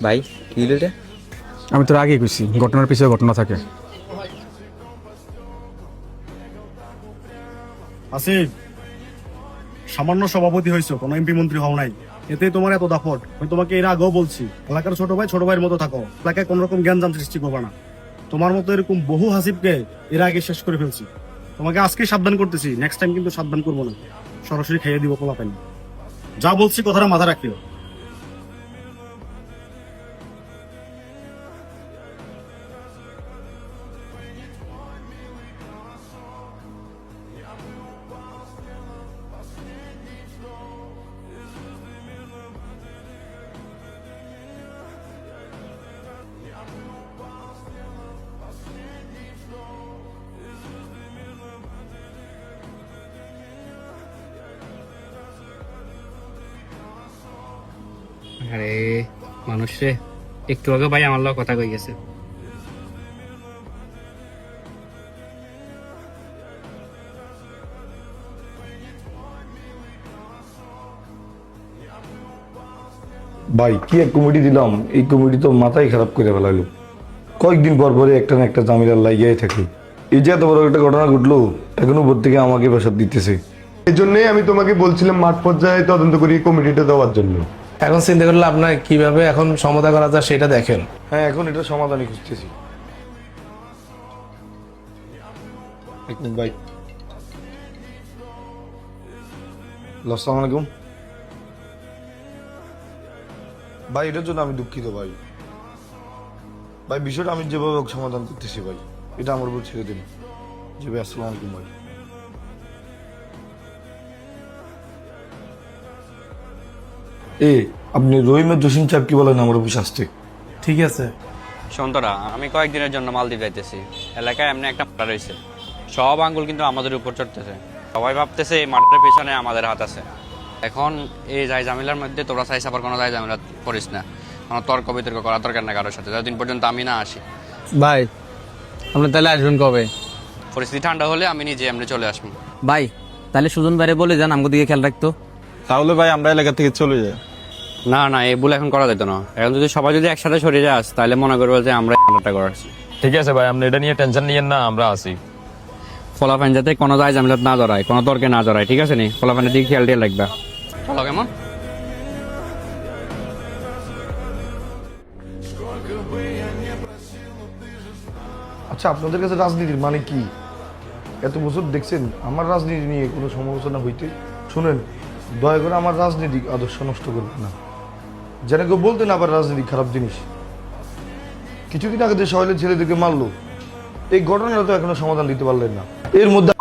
ভাই কি হলো রে? আমি তোর আগেই কইছি ঘটনার পিছনে ঘটনা থাকে। আসিফ, সামান্য সভাপতি হয়েছো, কোনো এমপি মন্ত্রী হও নাই, এতেই তোমার এত দাপট। আমি তোমাকে এর আগেও বলছি, এলাকার ছোট ভাই ছোট ভাইয়ের মতো থাকো, এলাকায় কোন রকম জ্ঞানজাম সৃষ্টি করবে না। তোমার মতো এরকম বহু হাসিবকে এর আগে শেষ করে ফেলছি। তোমাকে আজকে সাবধান করতেছি, নেক্সট টাইম কিন্তু সাবধান করবো না, সরাসরি খাইয়ে দিব পোলাপেন। যা বলছি কথাটা মাথা রাখিও। আরে মানুষ রে, একটু আগে ভাই আমার লগে কথা কই গেছে। ভাই কি এক কমিটি দিলাম, এই কমিটি তো মাথায় খারাপ করে ফেলাইলো। কয়েকদিন পর পরে একটা না একটা জামিলার লাগিয়ে থাকে। এই যে এত বড় একটা ঘটনা ঘটলো, এখন উপর থেকে আমাকে প্রেশার দিতেছে। এই জন্যই আমি তোমাকে বলছিলাম মাঠ পর্যায়ে তদন্ত করি কমিটিটা দেওয়ার জন্য। এখন চিন্তা করলে আপনার কিভাবে এখন সমাধান করা যায় সেটা দেখেন। হ্যাঁ, এখন এটা সমাধানই খুঁজতেছি। এক মিনিট ভাই। আসসালামু আলাইকুম ভাই, এটার জন্য আমি দুঃখিত ভাই। ভাই বিষয়টা আমি যেভাবে হোক সমাধান করতেছি ভাই, এটা আমার উপর ছেড়ে দিন। জি ভাই, আসসালামু আলাইকুম ভাই। আপনি রহিমের জসিম সাহেব কি বলেন আমার অফিস আসতে? ঠিক আছে, সন্তরা, আমি কয়েকদিনের জন্য মালদ্বীপ যাইতেছি। এলাকায় এমনি একটা মার্ডার হয়েছে, সব আঙ্গুল কিন্তু আমাদের উপর চড়তেছে। সবাই ভাবতেছে এই মার্ডারের পেছনে আমাদের হাত আছে। এখন এই যাই ঝামেলার মধ্যে তোরা চাইছ আবার কোনো যাই ঝামেলা করিস না, কোনো তর্ক বিতর্ক করা দরকার না কারোর সাথে, যতদিন পর্যন্ত আমি না আসি। ভাই আপনি তাহলে আসবেন কবে? পরিস্থিতি ঠান্ডা হলে আমি নিজে এমনি চলে আসবো। ভাই তাহলে সুজন বাইরে বলে যান আমাকে দিকে খেয়াল রাখতো। তাহলে ভাই আমরা এলাকা থেকে চলে যাই। না না, এই ভুল এখন করা যেত না। এখন যদি সবাই যদি একসাথে সরে যাস তাহলে মনে করবো যে আমরা এটা করাচ্ছি। ঠিক আছে ভাই, আপনি এটা নিয়ে টেনশন নিয়েন না, আমরা আসি। ফলাফান যাতে কোনো যায় ঝামেলা না জড়ায়, কোনো তর্কে না জড়ায়, ঠিক আছে নি? ফলাফানের দিকে খেয়াল দিয়ে লাগবে। চলো কেমন? আচ্ছা, আপনাদের কাছে রাজনীতির মানে কি? এত বছর দেখছেন আমার রাজনীতি নিয়ে কোনো সমালোচনা হইতে? শুনেন, দয়া করে আমার রাজনৈতিক আদর্শ নষ্ট করবেন না। যেন কেউ বলতেন আবার রাজনীতি খারাপ জিনিস। কিছুদিন আগে যে সহেলের ছেলেদেরকে মারলো, এই ঘটনাটা তো এখনো সমাধান দিতে পারলেন না। এর মধ্যে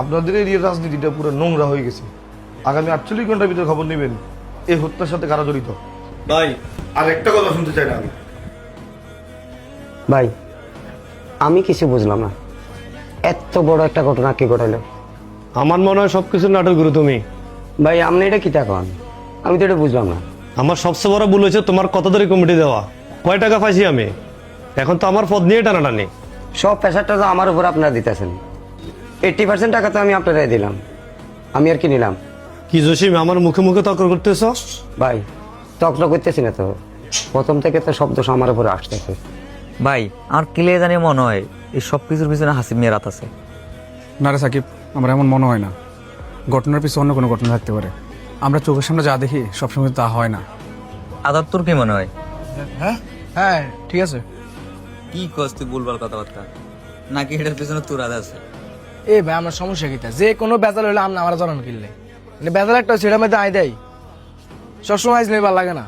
আপনাদের এরিয়ার রাজনীতিটা পুরো নোংরা হয়ে গেছে। আগামী 48 ঘন্টার ভিতরে খবর নেবেন এই হত্যার সাথে কারা জড়িত। ভাই আর একটা কথা শুনতে চাই না আমি। ভাই আমি কিছু বুঝলাম না, এত বড় একটা ঘটনা কে ঘটাইলো? আমার মনে হয় সবকিছু নাটক গুরু তুমি। ভাই আপনি এটা কি থাকুন, আমি তো এটা বুঝলাম না। আমার সবচেয়ে বড় ভুল হয়েছে তোমার কত ধরে কমিটি দেওয়া। কয় টাকা পাইছি আমি, এখন তো আমার পদ নিয়ে টানাটানি। সব প্রেশারটা তো আমার উপর আপনারা দিতেছেন। 80% টাকা তো আমি আপনারাই দিলাম, আমি আর কি নিলাম? কি জসিম আমার মুখে মুখে তর্ক করতেছ? ভাই তক্র করতেছি না তো, প্রথম থেকে তো শব্দ আমার উপরে আসতেছে। ভাই আর ক্লিয়ার জানি মনে হয় এই সব কিছুর পিছনে হাসিব মেয়ের হাত আছে। না রে সাকিব, আমার এমন মনে হয় না। ঘটনার পিছনে অন্য কোনো ঘটনা থাকতে পারে। আমরা চোখের সামনে যা দেখি সবসময় তা হয় না। আদার তোর কি মনে হয়? হ্যাঁ ঠিক আছে। কি কস তুই ভুলভাল কথাবার্তা, নাকি এটার পিছনে তোর আদা আছে? এ ভাই আমার সমস্যা কিটা, যে কোনো বেজাল হইলে আমরা আমার জড়ানো কিনলে মানে বেজাল একটা সেটার মধ্যে আয় দেয়, সবসময় আইসলে ভালো লাগে না।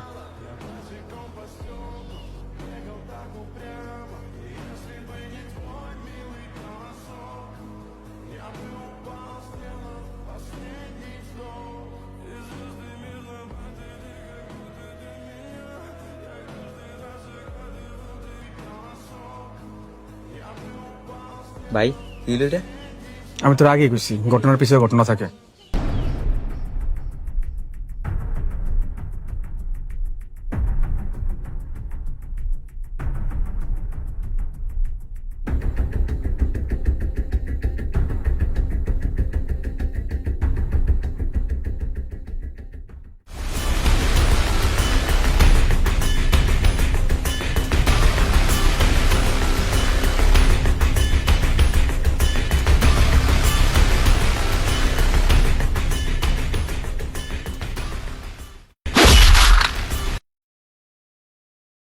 ভাই কি হলো রে? আমি তোর আগেই কইছি ঘটনার পিছনে ঘটনা থাকে।